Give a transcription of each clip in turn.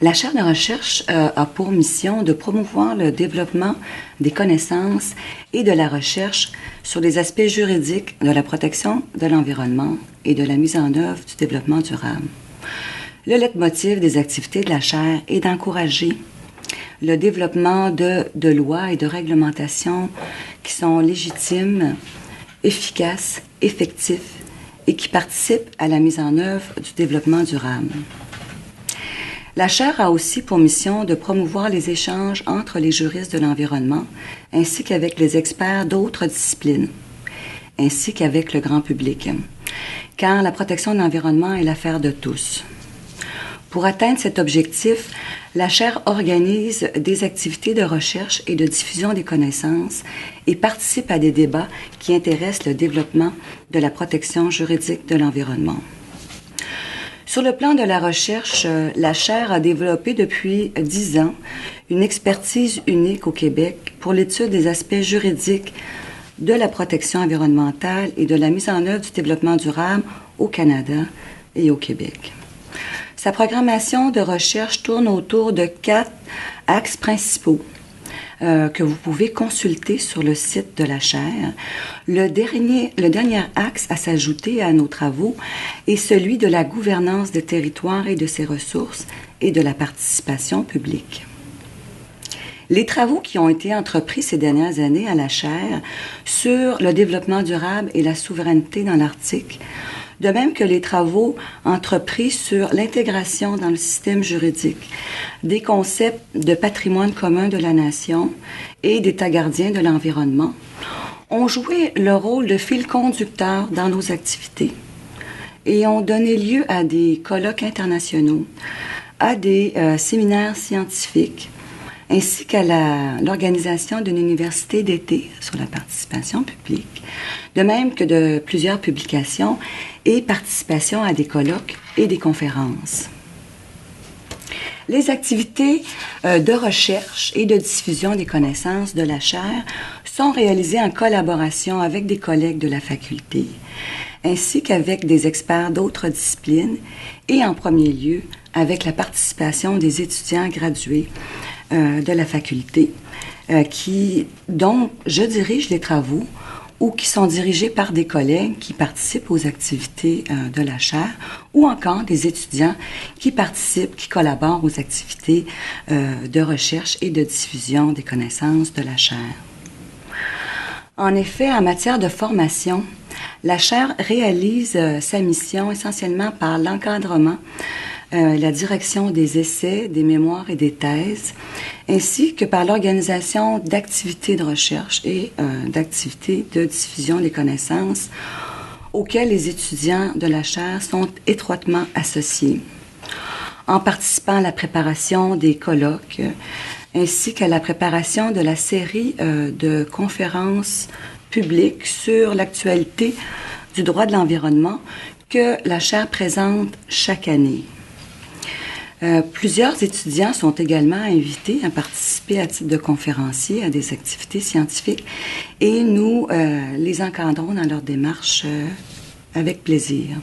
La chaire de recherche a pour mission de promouvoir le développement des connaissances et de la recherche sur les aspects juridiques de la protection de l'environnement et de la mise en œuvre du développement durable. Le leitmotiv des activités de la chaire est d'encourager le développement de lois et de réglementations qui sont légitimes, efficaces, effectifs et qui participent à la mise en œuvre du développement durable. La chaire a aussi pour mission de promouvoir les échanges entre les juristes de l'environnement ainsi qu'avec les experts d'autres disciplines, ainsi qu'avec le grand public, car la protection de l'environnement est l'affaire de tous. Pour atteindre cet objectif, la chaire organise des activités de recherche et de diffusion des connaissances et participe à des débats qui intéressent le développement de la protection juridique de l'environnement. Sur le plan de la recherche, la chaire a développé depuis 10 ans une expertise unique au Québec pour l'étude des aspects juridiques de la protection environnementale et de la mise en œuvre du développement durable au Canada et au Québec. Sa programmation de recherche tourne autour de 4 axes principaux que vous pouvez consulter sur le site de la chaire. Le dernier axe à s'ajouter à nos travaux est celui de la gouvernance des territoires et de ses ressources et de la participation publique. Les travaux qui ont été entrepris ces dernières années à la chaire sur le développement durable et la souveraineté dans l'Arctique, de même que les travaux entrepris sur l'intégration dans le système juridique des concepts de patrimoine commun de la nation et d'État gardien de l'environnement, ont joué le rôle de fil conducteur dans nos activités et ont donné lieu à des colloques internationaux, à des séminaires scientifiques, ainsi qu'à l'organisation d'une université d'été sur la participation publique, de même que de plusieurs publications et participation à des colloques et des conférences. Les activités de recherche et de diffusion des connaissances de la chaire sont réalisées en collaboration avec des collègues de la faculté, ainsi qu'avec des experts d'autres disciplines et en premier lieu avec la participation des étudiants gradués de la faculté dont je dirige les travaux ou qui sont dirigés par des collègues qui participent aux activités de la chaire ou encore des étudiants qui participent, qui collaborent aux activités de recherche et de diffusion des connaissances de la chaire. En effet, en matière de formation, la chaire réalise sa mission essentiellement par l'encadrement, la direction des essais, des mémoires et des thèses, ainsi que par l'organisation d'activités de recherche et d'activités de diffusion des connaissances auxquelles les étudiants de la chaire sont étroitement associés, en participant à la préparation des colloques, ainsi qu'à la préparation de la série de conférences publiques sur l'actualité du droit de l'environnement que la chaire présente chaque année. Plusieurs étudiants sont également invités à participer à titre de conférenciers à des activités scientifiques et nous les encadrons dans leur démarche avec plaisir.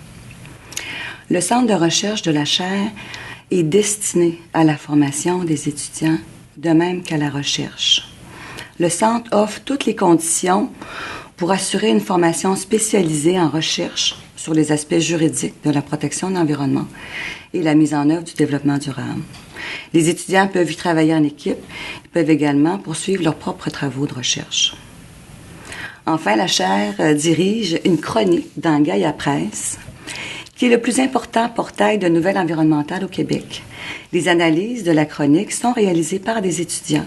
Le centre de recherche de la chaire est destiné à la formation des étudiants, de même qu'à la recherche. Le centre offre toutes les conditions pour assurer une formation spécialisée en recherche sur les aspects juridiques de la protection de l'environnement et la mise en œuvre du développement durable. Les étudiants peuvent y travailler en équipe, ils peuvent également poursuivre leurs propres travaux de recherche. Enfin, la chaire dirige une chronique dans Gaia Presse, qui est le plus important portail de nouvelles environnementales au Québec. Les analyses de la chronique sont réalisées par des étudiants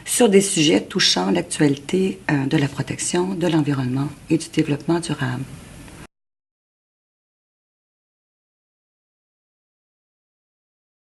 sur des sujets touchant l'actualité de la protection de l'environnement et du développement durable.